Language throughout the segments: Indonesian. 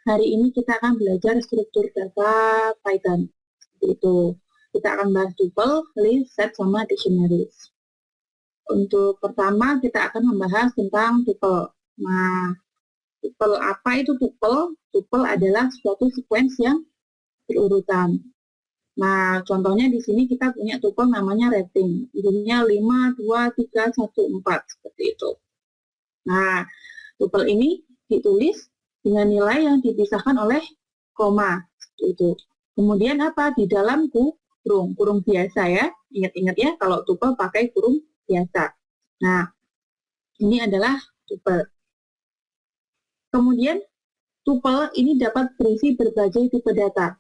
Hari ini kita akan belajar struktur data Python. Itu kita akan bahas tuple, list, set, sama dictionaries. Untuk pertama kita akan membahas tentang tuple. Nah, tuple apa itu tuple? Tuple adalah suatu sequence yang berurutan. Nah, contohnya di sini kita punya tuple namanya rating. Intinya 5, 2, 3, 1, 4 seperti itu. Nah, tuple ini ditulis dengan nilai yang dipisahkan oleh koma. Itu. Kemudian apa? Di dalam kurung biasa ya. Ingat-ingat ya, kalau tuple pakai kurung biasa. Nah, ini adalah tuple. Kemudian, tuple ini dapat berisi berbagai tipe data.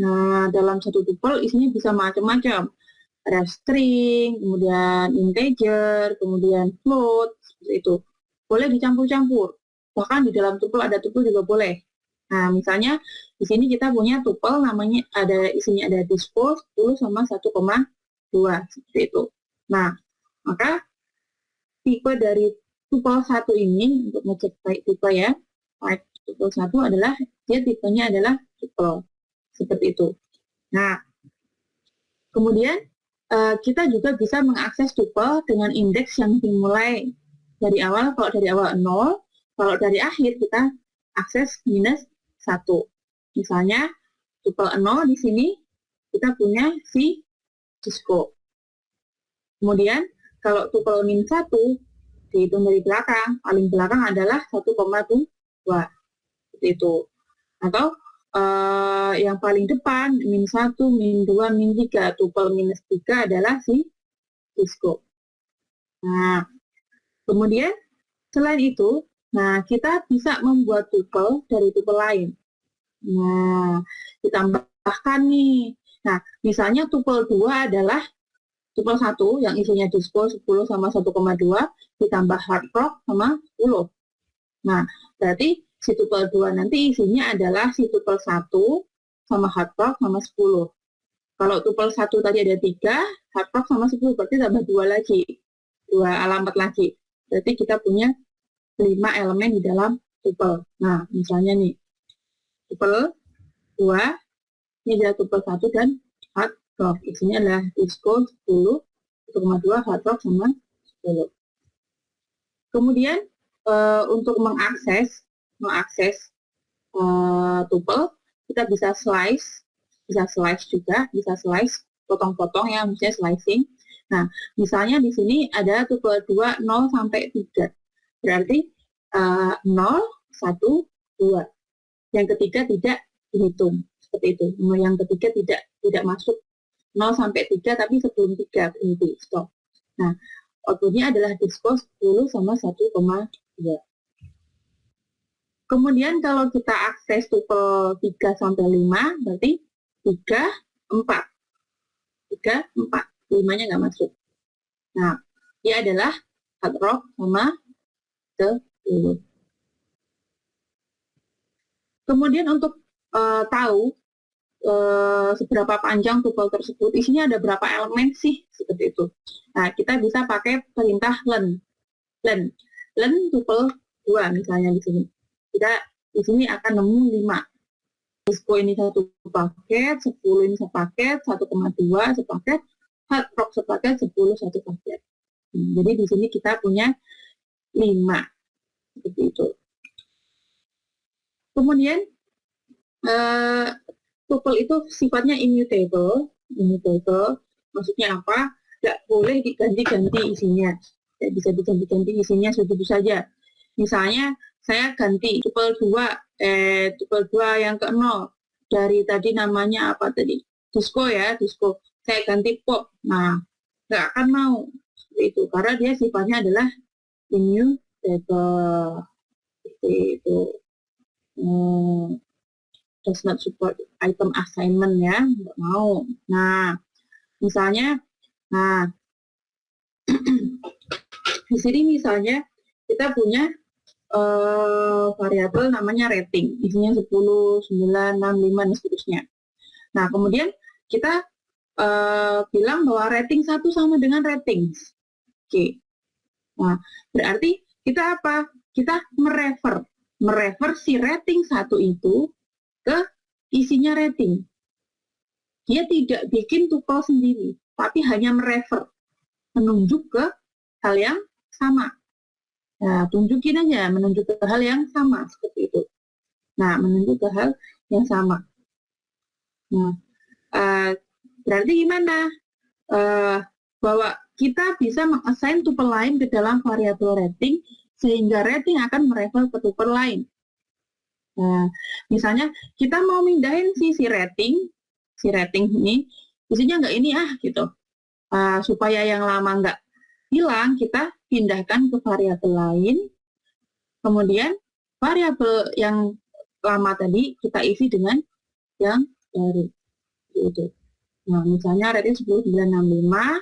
Nah, dalam satu tuple isinya bisa macam-macam. Ada string, kemudian integer, kemudian float, seperti itu. Boleh dicampur-campur. Bahkan di dalam tuple ada tuple juga boleh. Nah, misalnya di sini kita punya tuple namanya isinya ada disco 10 sama 1,2 seperti itu. Nah, maka tipe dari tuple 1 ini untuk ngecek tipe ya. Type tuple 1 adalah dia tipenya adalah tuple seperti itu. Nah, kemudian kita juga bisa mengakses tuple dengan indeks yang dimulai dari awal. Kalau dari awal 0, kalau dari akhir kita akses minus 1. Misalnya, tuple 0 di sini kita punya si disco. Kemudian, kalau tuple min 1 dihitung dari belakang, paling belakang adalah 1,2. Seperti itu. Atau yang paling depan, min 1, min 2, min 3. Tuple minus 3 adalah si disco. Nah, kemudian selain itu, nah, kita bisa membuat tuple dari tuple lain. Nah, ditambahkan nih. Nah, misalnya tuple 2 adalah tuple 1 yang isinya disco 10 sama 1,2 ditambah hard rock sama 10. Nah, berarti si tuple 2 nanti isinya adalah si tuple 1 sama hard rock sama 10. Kalau tuple 1 tadi ada 3, hard rock sama 10, berarti tambah 2 lagi. 2 alamat lagi. Berarti kita punya 5 elemen di dalam tuple. Nah, misalnya nih, tuple 2, ini adalah tuple 1 dan hard rock. Isinya adalah disco 10, 1,2 hard rock sama 10. Kemudian, untuk mengakses tuple, kita bisa slice juga, bisa slice, potong-potong ya, misalnya slicing. Nah, misalnya di sini ada tuple 2, 0 sampai 3. Berarti 0, 1, 2. Yang ketiga tidak dihitung. Seperti itu. Yang ketiga tidak masuk 0 sampai 3, tapi sebelum 3 berhenti, stop. Nah, outputnya adalah disco 10 sama 1,2. Kemudian kalau kita akses tuple 3 sampai 5, berarti 3, 4. 3, 4. 5-nya nggak masuk. Nah, dia adalah hard rock sama 10. Kemudian untuk tahu seberapa panjang tuple tersebut, isinya ada berapa elemen sih, seperti itu. Nah, kita bisa pakai perintah len tuple 2 misalnya di sini. Kita di sini akan nemu 5. Disco ini satu paket, 10 ini sepaket, 1,2 sepaket, hard rock sepaket, 10 satu paket. Jadi di sini kita punya 5. Seperti itu. Kemudian tuple itu sifatnya immutable. Maksudnya apa? Nggak boleh diganti-ganti isinya. Tidak bisa diganti-ganti isinya segitu saja. Misalnya saya ganti tuple 2 yang ke 0. Dari tadi namanya apa tadi? Disco ya, disco. Saya ganti pop. Nah, nggak akan mau seperti itu karena dia sifatnya adalah immutable. Seperti itu. Does not support item assignment ya, nggak mau. Nah, misalnya, di sini misalnya kita punya variabel namanya rating, isinya 10, 9, 6, 5, dan seterusnya. Nah, kemudian kita bilang bahwa rating 1 sama dengan ratings. Oke. Nah, berarti kita apa? Kita merefer si rating 1 itu ke isinya rating. Dia tidak bikin tuple sendiri, tapi hanya menunjuk ke hal yang sama. Nah, tunjukin aja, menunjuk ke hal yang sama, seperti itu. Nah, menunjuk ke hal yang sama. Nah, berarti gimana? Bahwa kita bisa mengassign tuple lain ke dalam variabel rating, sehingga rating akan merefer ke tuple lain. Nah, misalnya kita mau mindahin si rating ini, isinya nggak ini gitu. Supaya yang lama nggak hilang, kita pindahkan ke variabel lain, kemudian variabel yang lama tadi kita isi dengan yang baru. Gitu. Nah, misalnya rating 10, 9, 6, 5,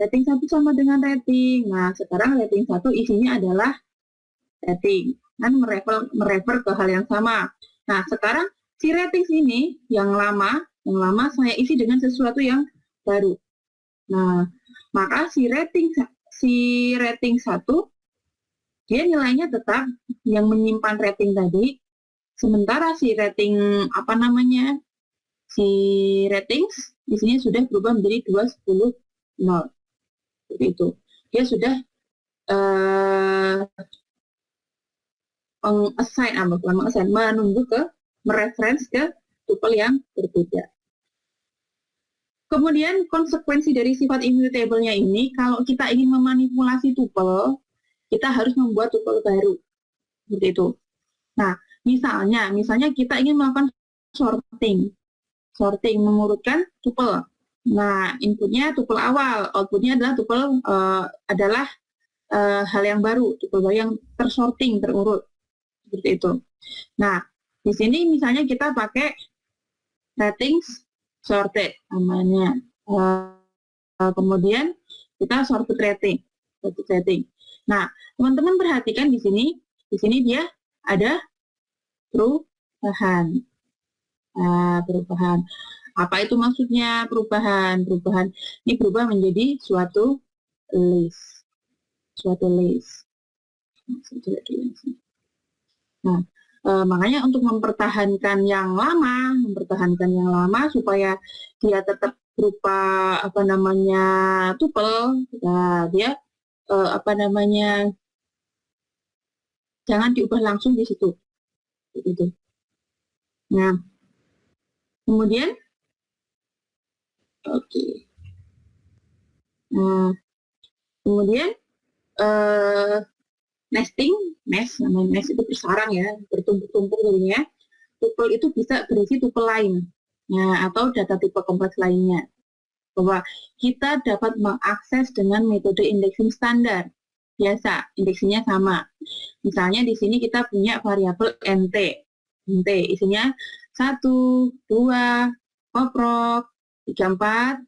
rating 1 sama dengan rating. Nah, sekarang rating 1 isinya adalah rating. Kan merefer ke hal yang sama. Nah, sekarang si rating ini yang lama saya isi dengan sesuatu yang baru. Nah, maka si rating 1 dia nilainya tetap yang menyimpan rating tadi, sementara si rating ratings di sini sudah berubah menjadi 2, 10, 0. Seperti itu. Dia sudah menunjuk ke mereference ke tuple yang berbeda. Kemudian konsekuensi dari sifat immutable-nya ini, kalau kita ingin memanipulasi tuple, kita harus membuat tuple baru. Seperti itu. Nah, misalnya kita ingin melakukan sorting mengurutkan tuple. Nah, inputnya tuple awal, outputnya adalah tuple hal yang baru, tuple baru yang tersorting, terurut. Seperti itu. Nah, di sini misalnya kita pakai ratings sorted namanya. Kemudian kita sorted rating. Nah, teman-teman perhatikan di sini dia ada perubahan. Perubahan. Apa itu maksudnya perubahan? Ini berubah menjadi suatu list. Nah, makanya untuk mempertahankan yang lama supaya dia tetap berupa tuple, dia jangan diubah langsung di situ. Gitu. Nah, kemudian Nah, kemudian nest itu bersarang ya, bertumpuk-tumpuk jadinya. Tuple itu bisa berisi tuple lain, atau data tipe kompleks lainnya. Bahwa kita dapat mengakses dengan metode indexing standar. Biasa, indeksinya sama. Misalnya di sini kita punya variabel nt isinya 1, 2, poprok, 3, 4,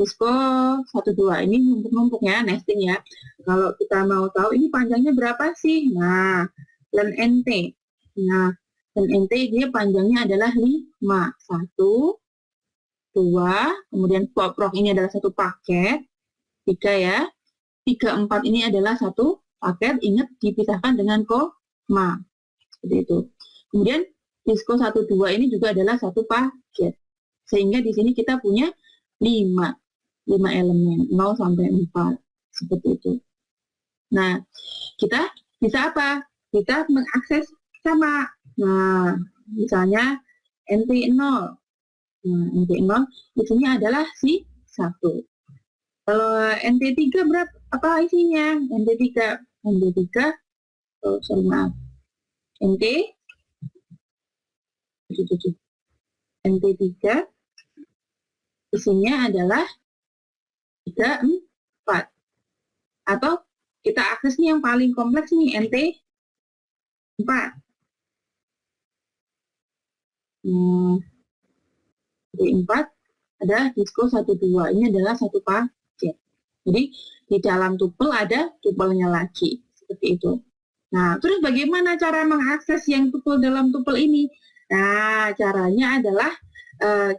disco 1, 2. Ini numpuk-numpuk ya, nesting ya. Kalau kita mau tahu ini panjangnya berapa sih? Nah, len nt. Nah, len nt dia panjangnya adalah 5. 1, 2, kemudian poprok ini adalah satu paket. 3 ya. 3, 4 ini adalah satu paket. Ingat dipisahkan dengan koma. Seperti itu. Kemudian disco 1, 2 ini juga adalah satu paket. Sehingga di sini kita punya 5 elemen, 0 sampai 4. Seperti itu. Nah, kita bisa apa? Kita mengakses sama. Nah, misalnya NT0. Nah, NT0 isinya adalah si 1. Kalau NT3 berapa? Apa isinya? NT3 NT3 isinya adalah 3, 4. Atau kita akses nih yang paling kompleks nih, NT4. NT4 ada disco 1, 2. Ini adalah satu paket. Jadi di dalam tuple ada tuplenya lagi. Seperti itu. Nah, terus bagaimana cara mengakses yang tuple dalam tuple ini? Nah, caranya adalah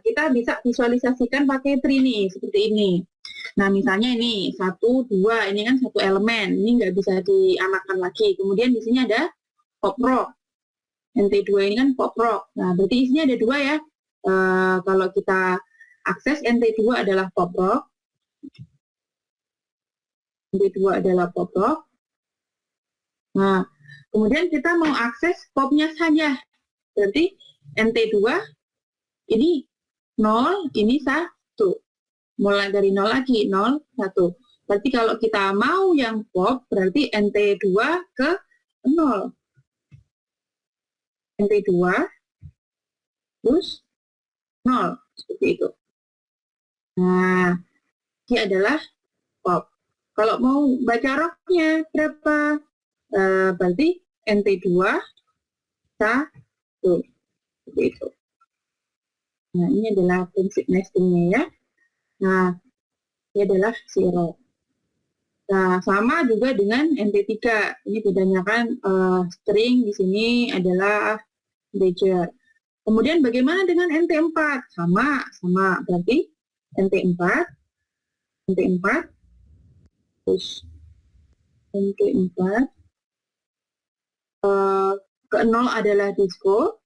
kita bisa visualisasikan pakai tree nih, seperti ini. Nah, misalnya ini 1, 2, ini kan satu elemen, ini nggak bisa diamakkan lagi. Kemudian di sini ada pop rock. NT2 ini kan pop rock. Nah, berarti isinya ada 2 ya. Kalau kita akses NT2 adalah pop rock, NT2 adalah pop rock. Nah, kemudian kita mau akses popnya saja. Berarti NT2 ini 0, ini 1. Mulai dari 0 lagi, 0, 1. Berarti kalau kita mau yang pop, berarti NT2 ke 0. NT2 terus 0. Seperti itu. Nah, ini adalah pop. Kalau mau baca rocknya berapa? Berarti NT2 1. Seperti itu. Nah, ini adalah prinsip nestingnya ya. Nah, ini adalah zero. Nah, sama juga dengan NT3. Ini bedanya kan string di sini adalah integer. Kemudian bagaimana dengan NT4? Sama. Berarti NT4 terus NT4 ke 0 adalah disco.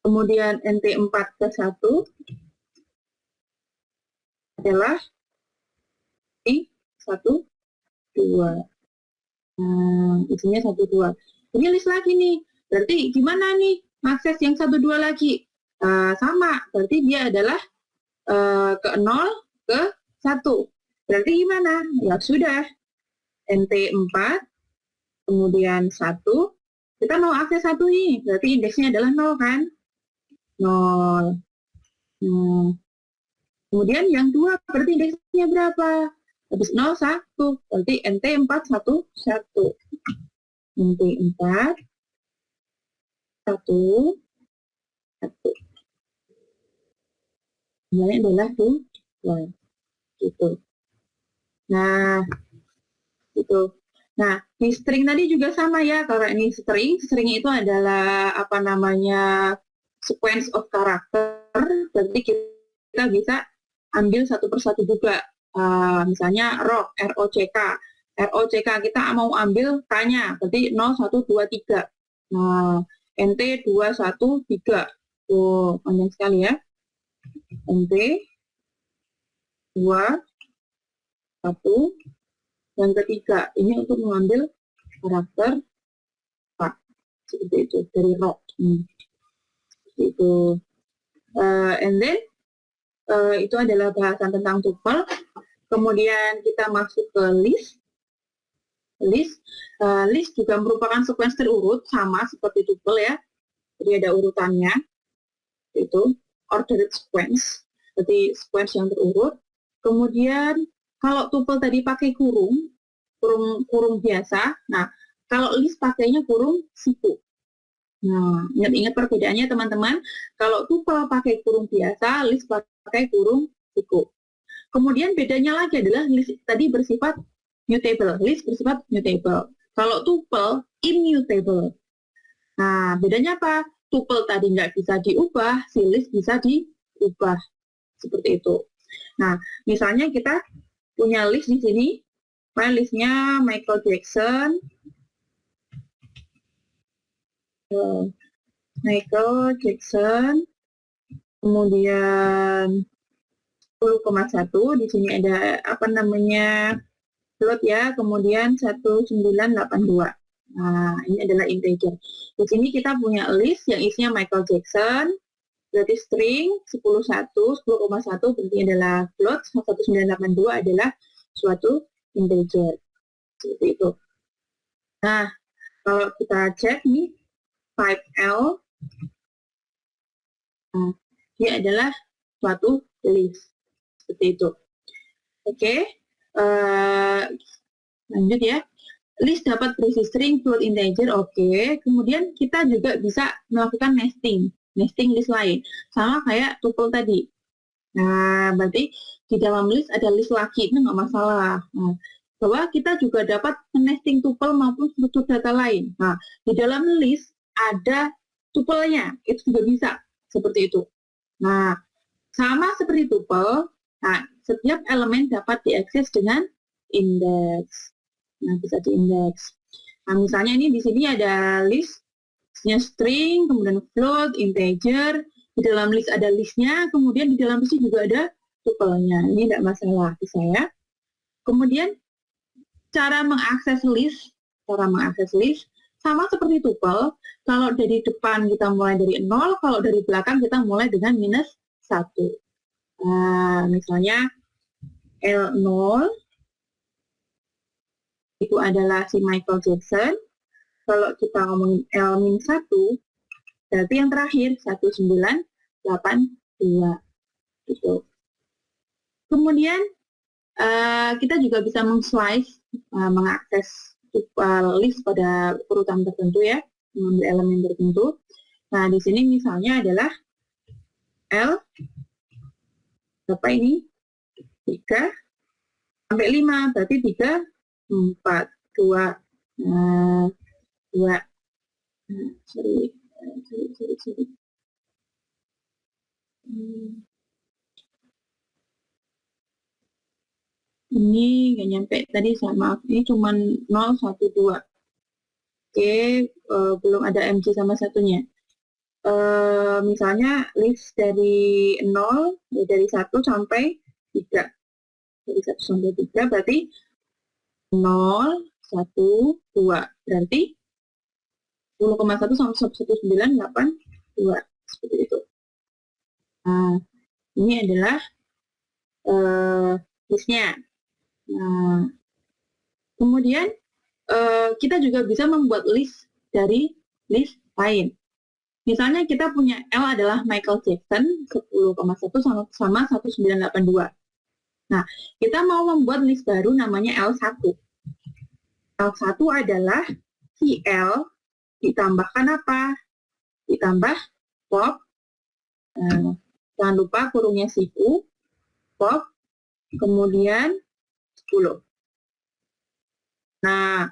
Kemudian NT4 ke 1 adalah di 1, 2. Nah, isinya 1, 2. Ini list lagi nih. Berarti gimana nih akses yang 1, 2 lagi? Sama. Berarti dia adalah ke 0 ke 1. Berarti gimana? Ya sudah. NT4 kemudian 1. Kita mau akses 1 nih. Berarti indeksnya adalah 0 kan? 0. Kemudian yang 2 berarti indeksnya berapa? Habis 0, 1. Berarti NT4, 1, 1. NT4, 1, 1. Nilainya adalah 2. Gitu. Nah, gitu. Nah, di string tadi juga sama ya. Kalau ini string itu adalah apa namanya sequence of character. Berarti kita bisa ambil satu persatu juga. Misalnya rock, ROCK. ROCK kita mau ambil K-nya, berarti 0, 1, 2, 3. Nah, NT 2, 1, 3. Tuh, panjang sekali ya. NT 2, 1, yang ketiga. Ini untuk mengambil karakter K. Seperti itu, dari rock. Seperti itu. And then, itu adalah bahasan tentang tuple. Kemudian kita masuk ke list. List juga merupakan sequence terurut, sama seperti tuple ya. Jadi ada urutannya, itu ordered sequence, jadi sequence yang terurut. Kemudian kalau tuple tadi pakai kurung biasa. Nah, kalau list pakainya kurung siku. Nah, ingat perbedaannya teman-teman. Kalau tuple pakai kurung biasa, list pakai kurung siku. Kemudian bedanya lagi adalah list tadi bersifat mutable, list bersifat mutable. Kalau tuple immutable. Nah, bedanya apa? Tuple tadi nggak bisa diubah, si list bisa diubah. Seperti itu. Nah, misalnya kita punya list di sini, listnya Michael Jackson. Kemudian 10,1, di sini ada apa namanya float ya, kemudian 1982. Nah, ini adalah integer. Di sini kita punya list yang isinya Michael Jackson, berarti string 10,1 berarti adalah float, 1982 adalah suatu integer. Seperti itu. Nah, kalau kita cek nih, type L, nah, dia adalah suatu list. Seperti itu. Oke, lanjut ya. List dapat berisi string, float, integer, oke. Kemudian kita juga bisa melakukan nesting list lain, sama kayak tuple tadi. Nah, berarti di dalam list ada list lagi, itu nggak masalah. Nah, bahwa kita juga dapat nesting tuple maupun struktur data lain. Nah, di dalam list ada tuplenya, itu juga bisa seperti itu. Nah, sama seperti tuple, nah, setiap elemen dapat diakses dengan indeks. Nah, bisa diindeks. Nah, misalnya ini di sini ada listnya string, kemudian float, integer. Di dalam list ada listnya, kemudian di dalam list juga ada tuplenya. Ini tidak masalah, bisa ya. Kemudian cara mengakses list sama seperti tuple. Kalau dari depan kita mulai dari 0, kalau dari belakang kita mulai dengan minus 1. Nah, misalnya L0 itu adalah si Michael Jackson. Kalau kita ngomongin L-1, berarti yang terakhir 1982. Gitu. Kemudian kita juga bisa meng-slice, mengakses list pada urutan tertentu ya, mengambil elemen tertentu. Nah, di sini misalnya adalah L, berapa ini? 3 sampai 5, berarti 3, 4, 2, 2. Sorry. Ini nggak nyampe tadi, sama ini cuma 0, 1, 2. Oke, belum ada MG sama satunya. Misalnya list dari 0, dari 1 sampai 3. Dari 1 sampai 3 berarti 0, 1, 2. Berarti 10,1 sampai 1982. Seperti itu. Nah, ini adalah listnya. Nah, kemudian kita juga bisa membuat list dari list lain. Misalnya kita punya L adalah Michael Jackson 10,1 sama 1982. Nah, kita mau membuat list baru namanya L1. L1 adalah si L ditambahkan apa? Ditambah pop. Jangan lupa kurungnya siku, pop, kemudian 10. Nah,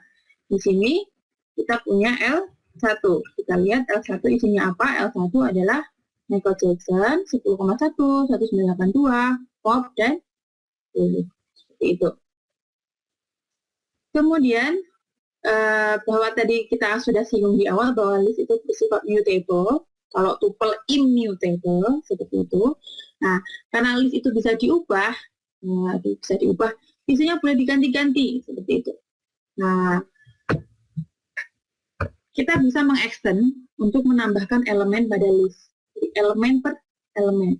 di sini kita punya L1. Kita lihat L1 isinya apa? L1 adalah Michael Jackson 10,1, 1982, pop, dan 10. Seperti itu. Kemudian, bahwa tadi kita sudah singgung di awal bahwa list itu bersifat mutable. Kalau tuple immutable, seperti itu. Nah, karena list itu bisa diubah, isinya boleh diganti-ganti, seperti itu. Nah, kita bisa mengextend untuk menambahkan elemen pada list. Jadi, elemen per elemen.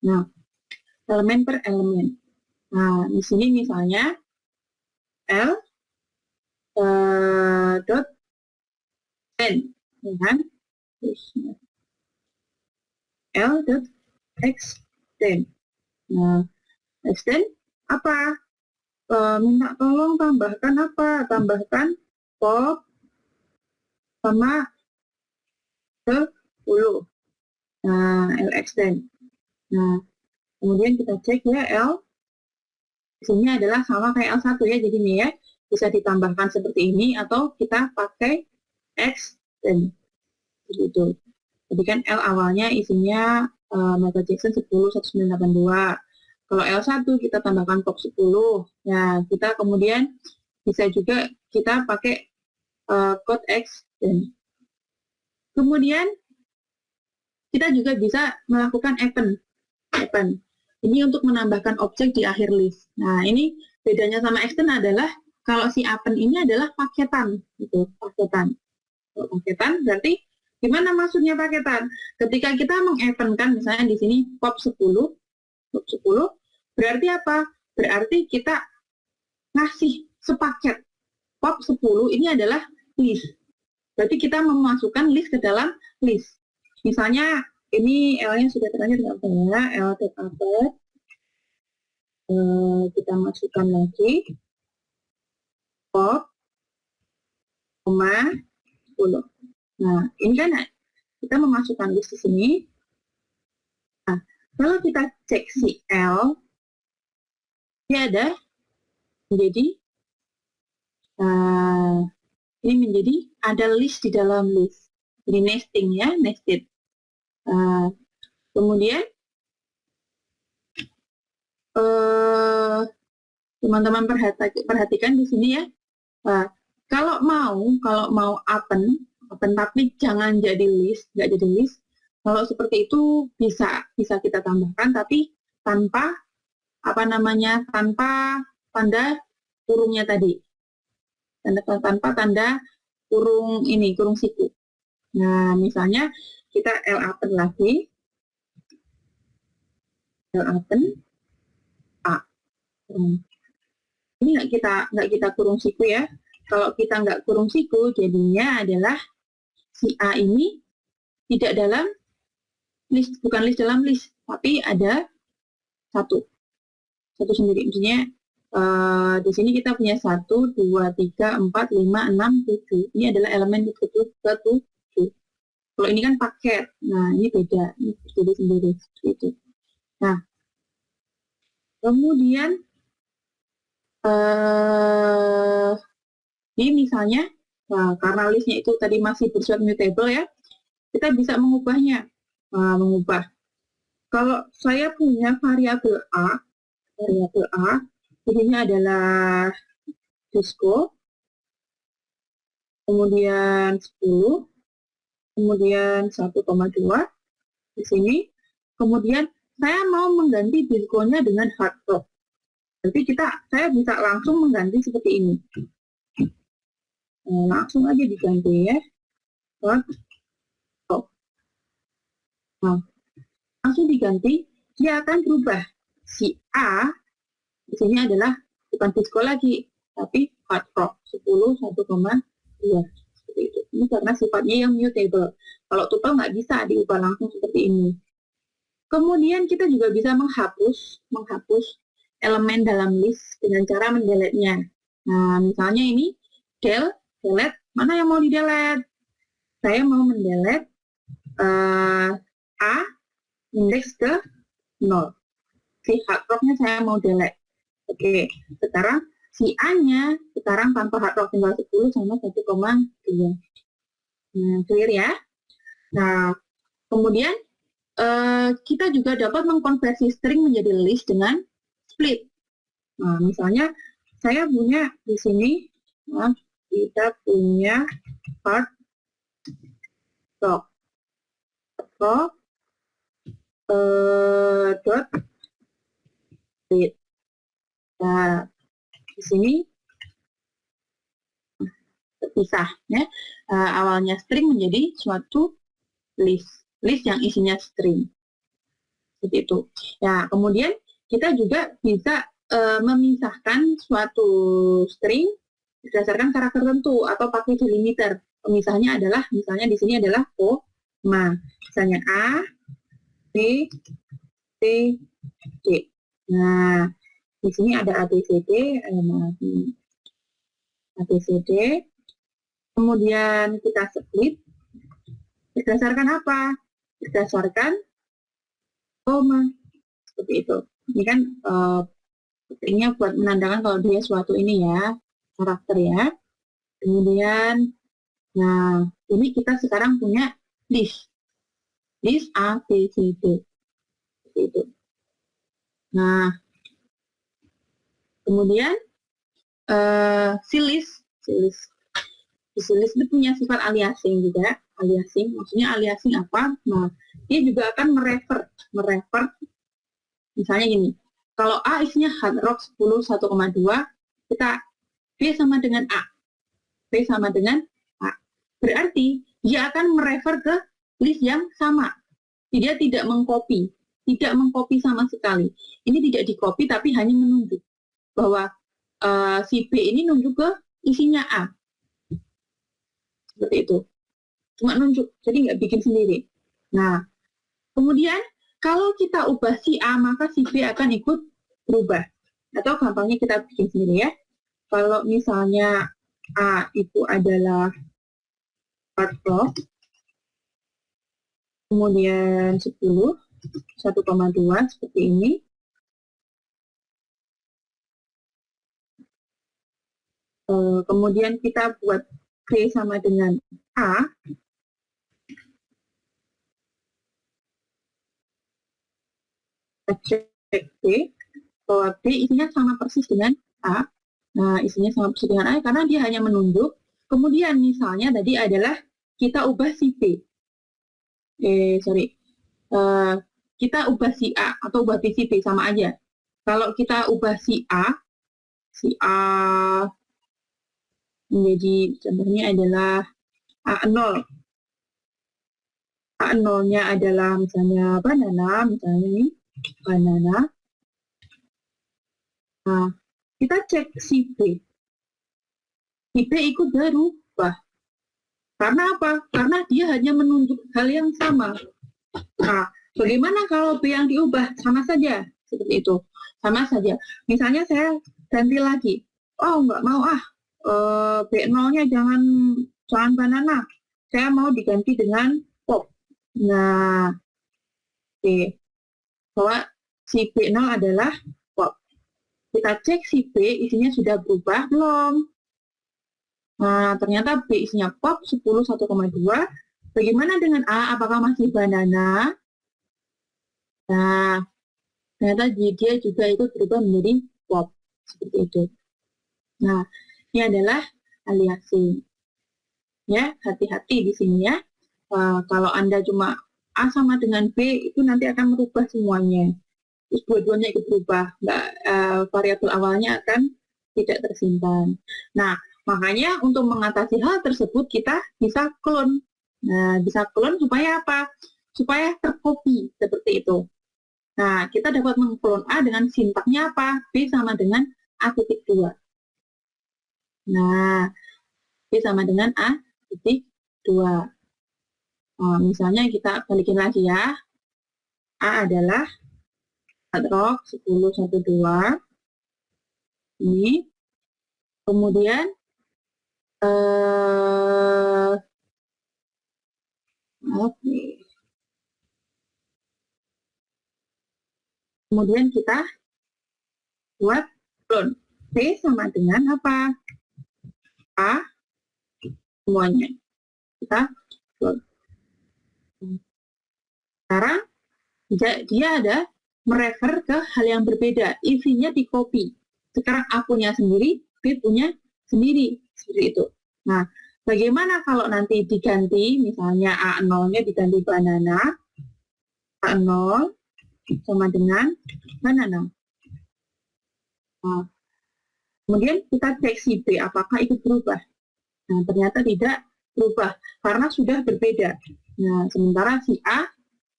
Nah, elemen per elemen. Nah, di sini misalnya L dot n, ya kan? L dot extend. Nah, extend apa? Minta tolong tambahkan apa? Tambahkan pop sama 10. Nah, L extend. Nah, kemudian kita cek ya L. Di sini adalah sama kayak L1 ya, jadi ini ya bisa ditambahkan seperti ini atau kita pakai extend. Begitu. Jadi kan L awalnya isinya Michael Jackson 10, 1982. Kalau L1 kita tambahkan pop 10. Ya, kita kemudian bisa juga kita pakai code extend. Kemudian kita juga bisa melakukan append. Ini untuk menambahkan objek di akhir list. Nah, ini bedanya sama extend adalah kalau si append ini adalah paketan, gitu, paketan. Kalau paketan berarti gimana maksudnya paketan? Ketika kita mengappendkan misalnya di sini pop 10, berarti apa? Berarti kita ngasih sepaket pop 10 ini adalah list. Berarti kita memasukkan list ke dalam list. Misalnya ini L-nya sudah terakhir nggak apa ya? L take update. Kita masukkan lagi pop, 10. Nah, ini kan kita memasukkan list di sini. Nah, kalau kita cek si L, dia ada menjadi ini menjadi ada list di dalam list. Jadi nesting ya, nested. Kemudian teman-teman perhatikan di sini ya. Kalau mau open tapi jangan jadi list, nggak jadi list. Kalau seperti itu bisa kita tambahkan, tapi tanpa tanpa tanda kurungnya tadi, tanpa tanda kurung siku. Nah, misalnya kita lopen lagi, lopen A. Ini nggak kita kurung siku ya. Kalau kita nggak kurung siku, jadinya adalah si A ini tidak dalam list, bukan list dalam list, tapi ada satu sendiri. Maksudnya di sini kita punya 1, 2, 3, 4, 5, 6, 7. Ini adalah elemen ke-7. Kalau ini kan paket, nah ini beda, ini berdiri sendiri gitu. Nah, kemudian ini misalnya, karena listnya itu tadi masih bersifat mutable ya, kita bisa mengubahnya. Mengubah. Kalau saya punya variabel A, ini adalah disco, kemudian 10, kemudian 1,2 di sini, kemudian saya mau mengganti disco-nya dengan hard rock. Jadi saya bisa langsung mengganti seperti ini. Langsung aja diganti ya. Nah, langsung diganti, dia akan berubah. Si A di sini adalah bukan disco lagi, tapi hard rock 10, 1,2 seperti itu. Ini karena sifatnya yang mutable. Kalau tuple nggak bisa diubah langsung seperti ini. Kemudian kita juga bisa menghapus elemen dalam list dengan cara mendelete-nya. Nah, misalnya ini delete, mana yang mau di-delete? Saya mau mendelete A indeks ke 0. Si hard rock-nya saya mau delete. Oke, sekarang si A-nya sekarang tanpa hard rock tinggal 10 sama 1,2. Nah, clear ya? Nah, kemudian kita juga dapat mengkonversi string menjadi list dengan split. Nah, misalnya saya punya di sini, kita punya hard rock dot split. Nah, di sini terpisah ya. Awalnya string menjadi suatu list yang isinya string. Seperti itu. Ya, kemudian kita juga bisa memisahkan suatu string berdasarkan karakter tertentu atau pakai delimiter. Misalnya di sini adalah koma. Misalnya A, B, C, D. Nah, di sini ada A, B, C, D, A, B, C, D. Kemudian kita split. Berdasarkan apa? Berdasarkan koma. Seperti itu. Ini kan pentingnya buat menandakan kalau dia suatu ini ya, karakter ya. Kemudian, nah ini kita sekarang punya list A, B, C, D. Seperti itu. Nah, kemudian si list itu punya sifat aliasing juga. Aliasing, maksudnya aliasing apa? Nah, dia juga akan merefer. Misalnya gini, kalau A isinya hard rock 10, 1,2, kita B sama dengan A. B sama dengan A. Berarti dia akan merefer ke list yang sama. Dia tidak mengcopy sama sekali. Ini tidak di-copy tapi hanya menunjuk bahwa si B ini nunjuk ke isinya A. Seperti itu. Cuma nunjuk, jadi nggak bikin sendiri. Nah, kemudian kalau kita ubah si A, maka si B akan ikut berubah. Atau gampangnya kita bikin sendiri ya. Kalau misalnya A itu adalah hard rock, kemudian 10, 1,2 seperti ini. kemudian kita buat B sama dengan A, kita cek B, bahwa B isinya sama persis dengan A. Nah, isinya sama persis dengan A karena dia hanya menunjuk. Kemudian misalnya tadi adalah kita ubah si B. Kita ubah si A atau ubah si B sama aja. Kalau kita ubah si A menjadi contohnya adalah A0. A0-nya adalah misalnya banana, misalnya ini banana. Nah, kita cek si B. Si B ikut berubah. Karena apa? Karena dia hanya menunjuk hal yang sama. Nah, bagaimana kalau B yang diubah? Sama saja, seperti itu. Sama saja. Misalnya saya ganti lagi. Oh, nggak mau B0-nya jangan banana. Saya mau diganti dengan pop. Nah, oke. Bahwa si B0 adalah pop. Kita cek si B isinya sudah berubah belum? Nah, ternyata B isinya pop 10,1,2. Bagaimana dengan A? Apakah masih banana? Nah, ternyata dia juga ikut berubah menjadi pop. Seperti itu. Nah, ini adalah aliasing. Ya, hati-hati di sini ya. Kalau Anda cuma A sama dengan B, itu nanti akan merubah semuanya. Terus dua-duanya ikut berubah. Variabel awalnya akan tidak tersimpan. Nah, makanya untuk mengatasi hal tersebut kita bisa clone. Nah, bisa clone supaya apa? Supaya tercopy seperti itu. Nah, kita dapat mengklon A dengan sintaknya apa? B sama dengan A.2. Nah, B sama dengan A.2. Misalnya kita balikin lagi ya. A adalah adrock 10,1,2. Ini. Kemudian kemudian kita buat clone. B sama dengan apa? A semuanya. Kita clone. Sekarang dia ada merefer ke hal yang berbeda. Isinya di copy. Sekarang A punya sendiri, B punya sendiri. Seperti itu. Nah, bagaimana kalau nanti diganti, misalnya A0-nya diganti banana, A0 sama dengan banana. Nah, kemudian kita cek si B, apakah ikut berubah? Nah, ternyata tidak berubah, karena sudah berbeda. Nah, sementara si A,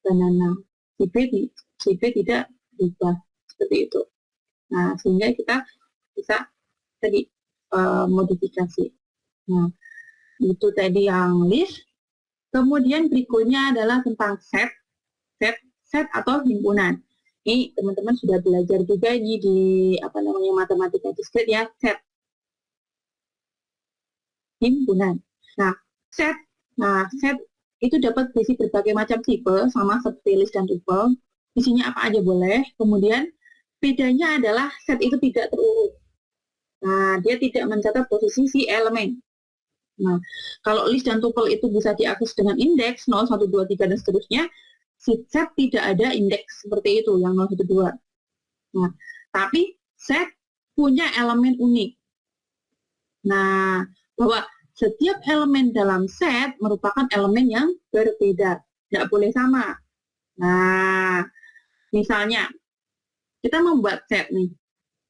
banana. Si B tidak berubah. Seperti itu. Nah, sehingga kita bisa tadi modifikasi. Nah, itu tadi yang list. Kemudian berikutnya adalah tentang set atau himpunan. Ini teman-teman sudah belajar juga ini di matematika diskret ya, set himpunan. Nah, set itu dapat berisi berbagai macam tipe sama seperti list dan tuple. Isinya apa aja boleh. Kemudian bedanya adalah set itu tidak terurut. Nah, dia tidak mencatat posisi si elemen. Nah, kalau list dan tuple itu bisa diakses dengan indeks 0, 1, 2, 3 dan seterusnya, si set tidak ada indeks seperti itu yang 0, 1, 2. Nah, tapi set punya elemen unik. Nah, bahwa setiap elemen dalam set merupakan elemen yang berbeda, tidak boleh sama. Nah, misalnya kita membuat set nih.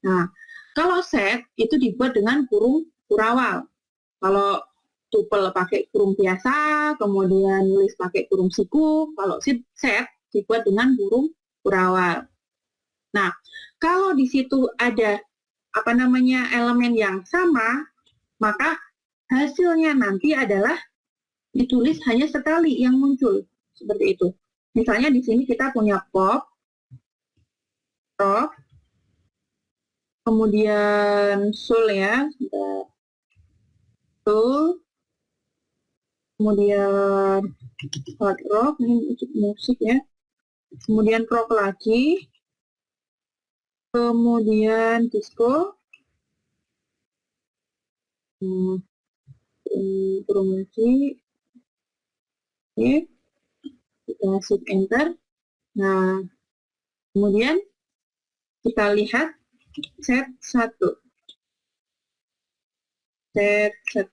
Nah, kalau set itu dibuat dengan kurung kurawal. Kalau tuple pakai kurung biasa, kemudian list pakai kurung siku. Kalau set dibuat dengan kurung kurawal. Nah, kalau di situ ada elemen yang sama, maka hasilnya nanti adalah ditulis hanya sekali yang muncul seperti itu. Misalnya di sini kita punya pop, rock, kemudian soul ya, soul, kemudian hard rock, ini musik ya, kemudian rock lagi, kemudian disco, kurung lagi. Oke, kita shift enter. Nah, kemudian kita lihat set 1. Set 1.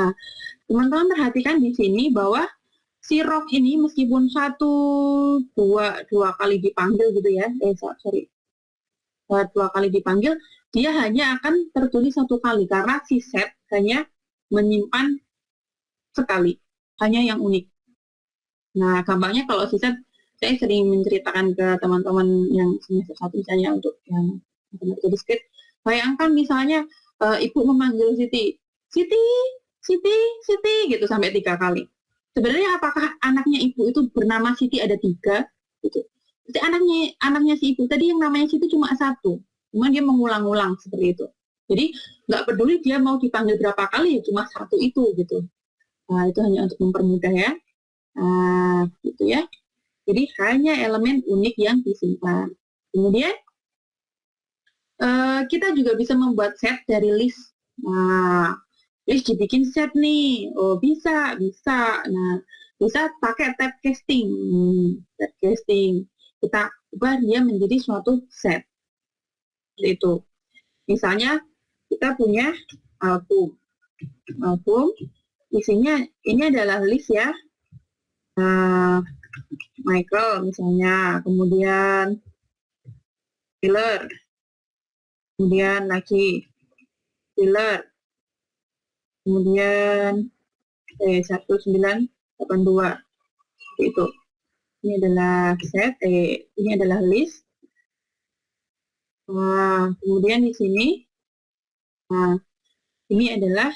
Nah, teman-teman perhatikan di sini bahwa si Rock ini meskipun dua kali dipanggil gitu ya, dua kali dipanggil, dia hanya akan tertulis 1 kali karena si set hanya menyimpan sekali, hanya yang unik. Nah, gampangnya kalau si set, saya sering menceritakan ke teman-teman yang semester 1 misalnya untuk yang matematika diskrit. Bayangkan misalnya ibu memanggil Siti, Siti, Siti, Siti, gitu sampai 3 kali. Sebenarnya apakah anaknya ibu itu bernama Siti ada 3? Gitu. Jadi anaknya si ibu tadi yang namanya Siti cuma 1, cuma dia mengulang-ulang seperti itu. Jadi nggak peduli dia mau dipanggil berapa kali, ya cuma 1 itu gitu. Nah, itu hanya untuk mempermudah ya. Nah, gitu ya. Jadi hanya elemen unik yang disimpan. Kemudian kita juga bisa membuat set dari list. Nah, list dibikin set nih. Oh, bisa. Nah, bisa pakai tab casting. Tab casting. Kita ubah dia menjadi suatu set. Seperti itu. Misalnya, kita punya album. Album, isinya ini adalah list ya. Nah, Michael misalnya, kemudian Taylor, kemudian lagi Taylor, kemudian 1982 itu. Ini adalah set, ini adalah list. Nah, kemudian di sini, nah, ini adalah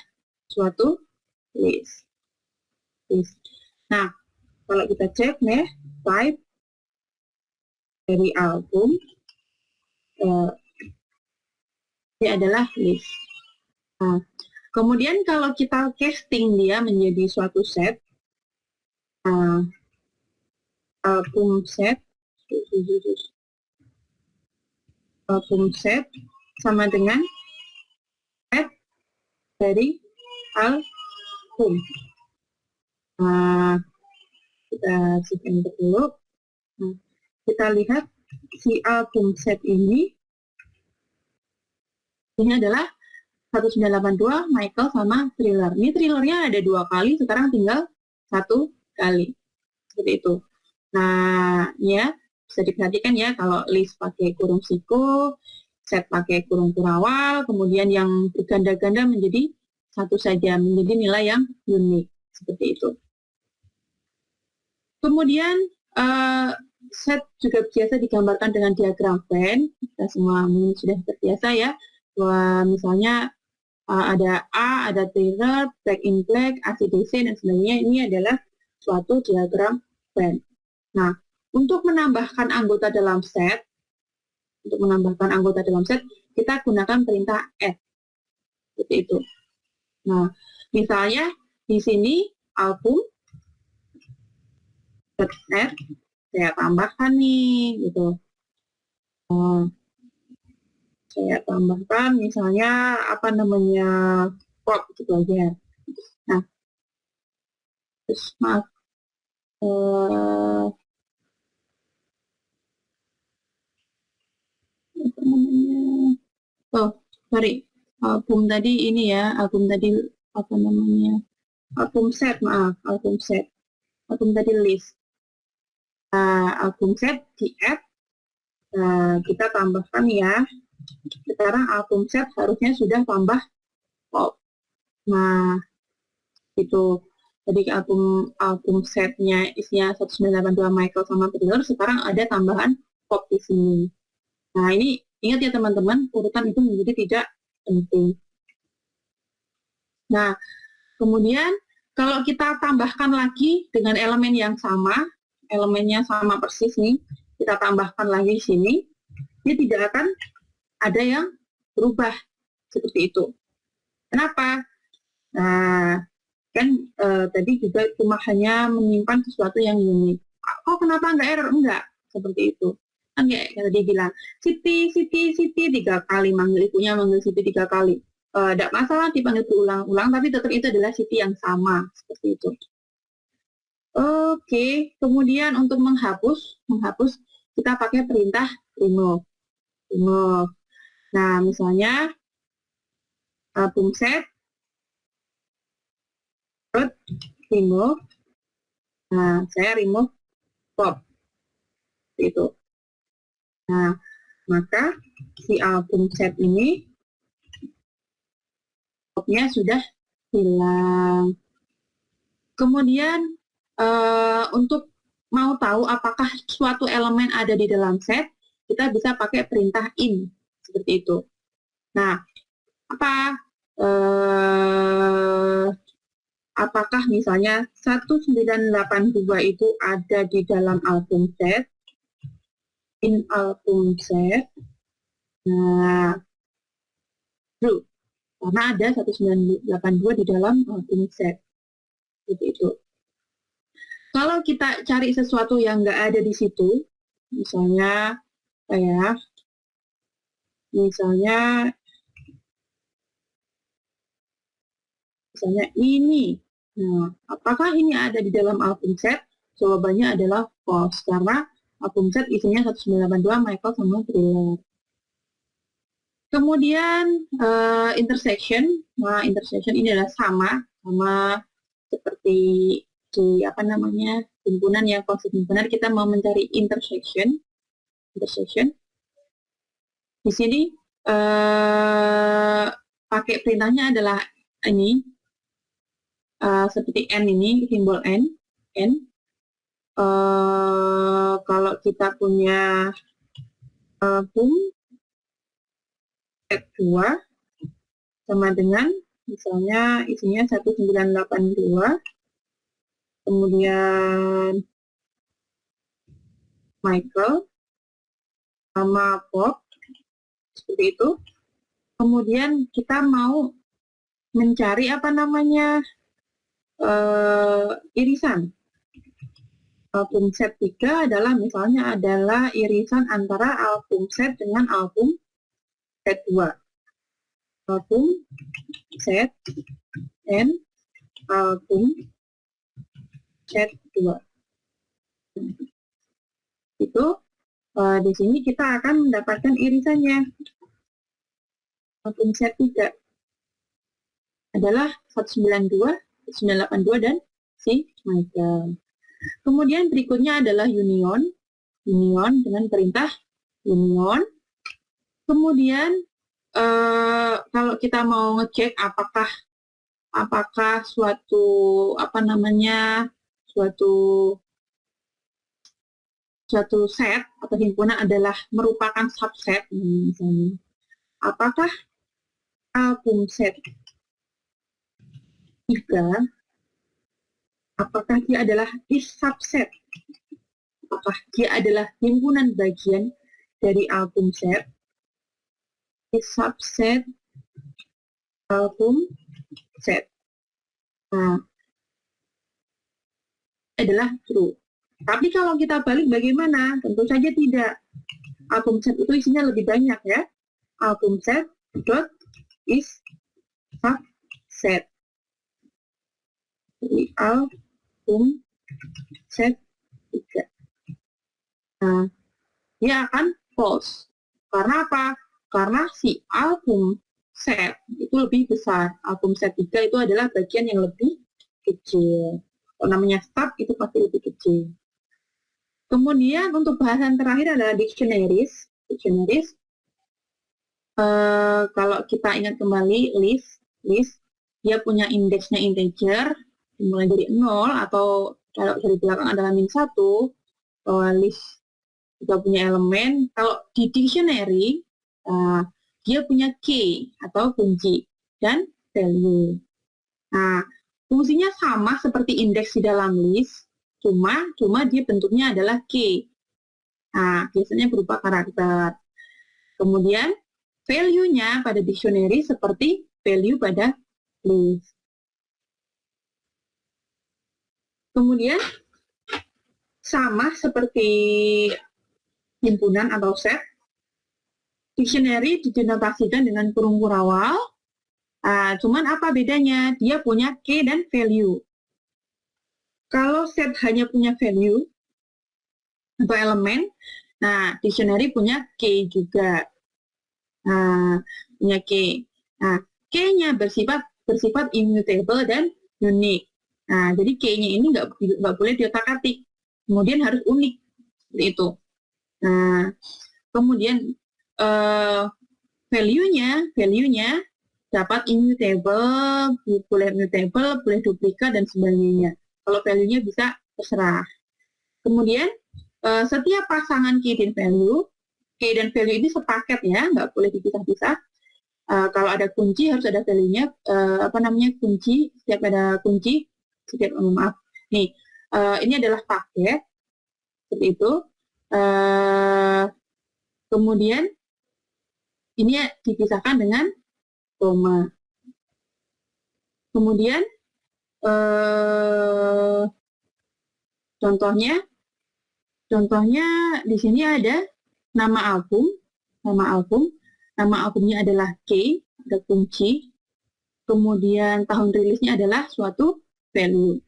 suatu list. Nah, kalau kita cek nih, type dari album, ini adalah list. Nah, kemudian kalau kita casting dia menjadi suatu set, album set sama dengan set dari album. Nah, kita shift enter dulu. Nah, kita lihat si album set ini adalah 1982 Michael sama Thriller. Ini Thrillernya ada 2 kali, sekarang tinggal 1 kali. Seperti itu. Nah, ya bisa diperhatikan ya kalau list pakai kurung siku, set pakai kurung kurawal, kemudian yang berganda-ganda menjadi 1 saja, menjadi nilai yang unik. Seperti itu. Kemudian set juga biasa digambarkan dengan diagram Venn. Kita semua sudah terbiasa ya, bahwa misalnya ada A, ada Thriller, Back in Black, ACDC, dan sebagainya. Ini adalah suatu diagram Venn. Nah, untuk menambahkan anggota dalam set, kita gunakan perintah add. Seperti itu. Nah, misalnya di sini album add, saya tambahkan nih, gitu. Saya tambahkan misalnya pop gitu aja. Nah, terus maaf, sorry, album tadi ini ya, album tadi album set, album tadi list. Album set di add, kita tambahkan ya. Sekarang album set harusnya sudah tambah pop. Nah, itu. Jadi album setnya isinya 1982 Michael sama Thriller, sekarang ada tambahan pop di sini. Nah, ini ingat ya teman-teman, urutan itu menjadi tidak penting. Nah, kemudian kalau kita tambahkan lagi dengan elemen yang sama, elemennya sama persis nih, kita tambahkan lagi di sini, dia tidak akan ada yang berubah seperti itu. Kenapa? Nah, kan tadi juga cuma hanya menyimpan sesuatu yang unik. Kok kenapa nggak error? Enggak, seperti itu. Kan kayak tadi bilang, Siti 3 kali, manggil ibunya manggil Siti 3 kali. tidak masalah dipanggil berulang-ulang, tapi tetap itu adalah city yang sama, seperti itu. Oke, kemudian untuk menghapus kita pakai perintah remove. Nah, misalnya album set, remove. Nah, saya remove pop, itu. Nah, maka si album set ini popnya sudah hilang. Kemudian untuk mau tahu apakah suatu elemen ada di dalam set, kita bisa pakai perintah in, seperti itu. Nah, apakah misalnya 1982 itu ada di dalam album set, in album set? Nah, true, karena ada 1982 di dalam album set, seperti itu. Kalau kita cari sesuatu yang nggak ada di situ, misalnya ini. Nah, apakah ini ada di dalam album set? Jawabannya adalah false, karena album set isinya 1982 Michael sama Thriller. Kemudian intersection. Nah, intersection ini adalah sama seperti di himpunan yang konsep himpunan, kita mau mencari intersection. Di sini pakai perintahnya adalah ini, seperti n ini, simbol n. Kalau kita punya album set 2 sama dengan misalnya isinya 1982, kemudian Michael sama Pop, seperti itu. Kemudian kita mau mencari irisan. Album set 3 adalah misalnya irisan antara album set dengan album set 2. Album set and album set 2. Itu di sini kita akan mendapatkan irisannya. Album set 3 adalah 192, 982 dan si Michael. Kemudian berikutnya adalah union dengan perintah union. Kemudian kalau kita mau ngecek apakah suatu set atau himpunan adalah merupakan subset, misalnya apakah album set 3 apakah dia adalah subset, apakah dia adalah himpunan bagian dari album set, subset album set. Nah, adalah true. Tapi kalau kita balik bagaimana? Tentu saja tidak. Album set itu isinya lebih banyak, ya. Album set dot is subset. Jadi album set 3. Nah, dia akan false. Karena apa? Karena si album set itu lebih besar. Album set 3 itu adalah bagian yang lebih kecil. Kalau namanya stub itu pasti lebih kecil. Kemudian untuk bahasan terakhir adalah dictionaries. Kalau kita ingat kembali list, dia punya indeksnya integer, dimulai dari 0 atau kalau dari belakang adalah -1. List juga punya elemen. Kalau di dictionary dia punya key atau kunci dan value. Nah, fungsinya sama seperti indeks di dalam list, cuma dia bentuknya adalah key. Nah, biasanya berupa karakter. Kemudian value-nya pada dictionary seperti value pada list. Kemudian sama seperti himpunan atau set, dictionary didenotasikan dengan kurung kurawal, Cuman apa bedanya? Dia punya key dan value. Kalau set hanya punya value atau elemen, nah dictionary punya key juga. Punya key. Nah, key-nya bersifat immutable dan unik. Nah, jadi key-nya ini nggak boleh diotak-atik. Kemudian harus unik seperti itu. Nah, kemudian value-nya dapat immutable, boleh mutable, boleh duplikat dan sebagainya. Kalau value-nya bisa terserah. Kemudian setiap pasangan key dan value ini sepaket ya, nggak boleh dipisah-pisah. Kalau ada kunci harus ada value-nya, kunci, setiap ada kunci, maaf. Nih, ini adalah paket, seperti itu. Kemudian ini dipisahkan dengan koma. Kemudian contohnya di sini ada nama albumnya adalah K, ada kunci. Kemudian tahun rilisnya adalah suatu value.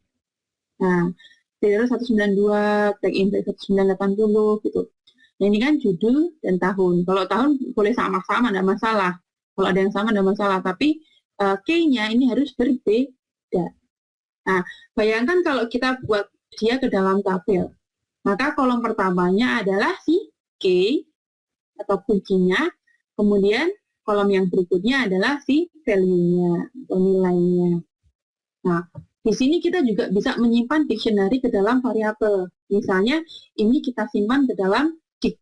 Nah, serial 192, tag index 1980 gitu. Nah, ini kan judul dan tahun. Kalau tahun boleh sama-sama, tidak masalah. Kalau ada yang sama, tidak masalah. Tapi key-nya ini harus berbeda. Nah, bayangkan kalau kita buat dia ke dalam tabel. Maka kolom pertamanya adalah si key atau kuncinya. Kemudian kolom yang berikutnya adalah si value-nya atau nilainya. Nah, di sini kita juga bisa menyimpan dictionary ke dalam variabel. Misalnya, ini kita simpan ke dalam dict.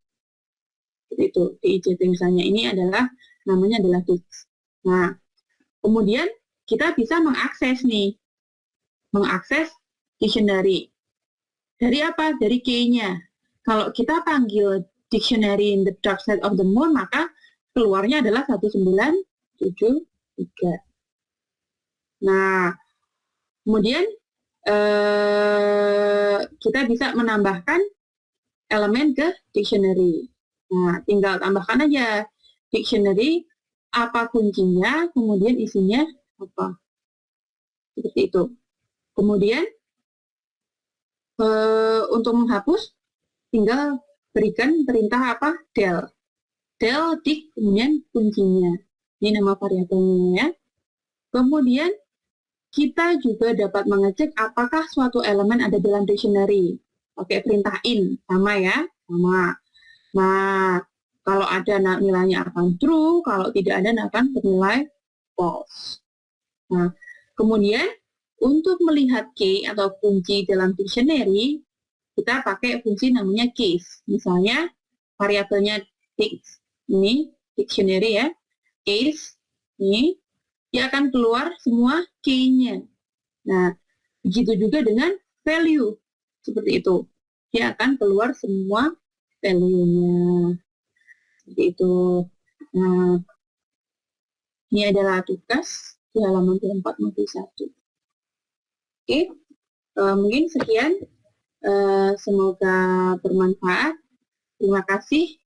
Itu, DICT misalnya. Ini adalah, namanya adalah dict. Nah, kemudian kita bisa mengakses dictionary. Dari apa? Dari key-nya. Kalau kita panggil dictionary in the dark side of the moon, maka keluarnya adalah 1973. Nah, kemudian kita bisa menambahkan elemen ke dictionary. Nah, tinggal tambahkan aja dictionary, apa kuncinya, kemudian isinya apa. Seperti itu. Kemudian untuk menghapus, tinggal berikan perintah apa? Del, dict, kemudian kuncinya. Ini nama variabelnya ya. Kemudian kita juga dapat mengecek apakah suatu elemen ada dalam dictionary. Oke, perintah in, sama ya, sama. Nah, kalau ada nilainya akan true, kalau tidak ada akan bernilai false. Nah, kemudian untuk melihat key atau kunci dalam dictionary, kita pakai fungsi namanya case. Misalnya, variabelnya dict, ini dictionary ya, case, ini, dia akan keluar semua key-nya. Nah, begitu juga dengan value. Seperti itu. Dia akan keluar semua value-nya. Seperti itu. Nah, ini adalah tugas di halaman 4 modul 1. Oke, mungkin sekian. Semoga bermanfaat. Terima kasih.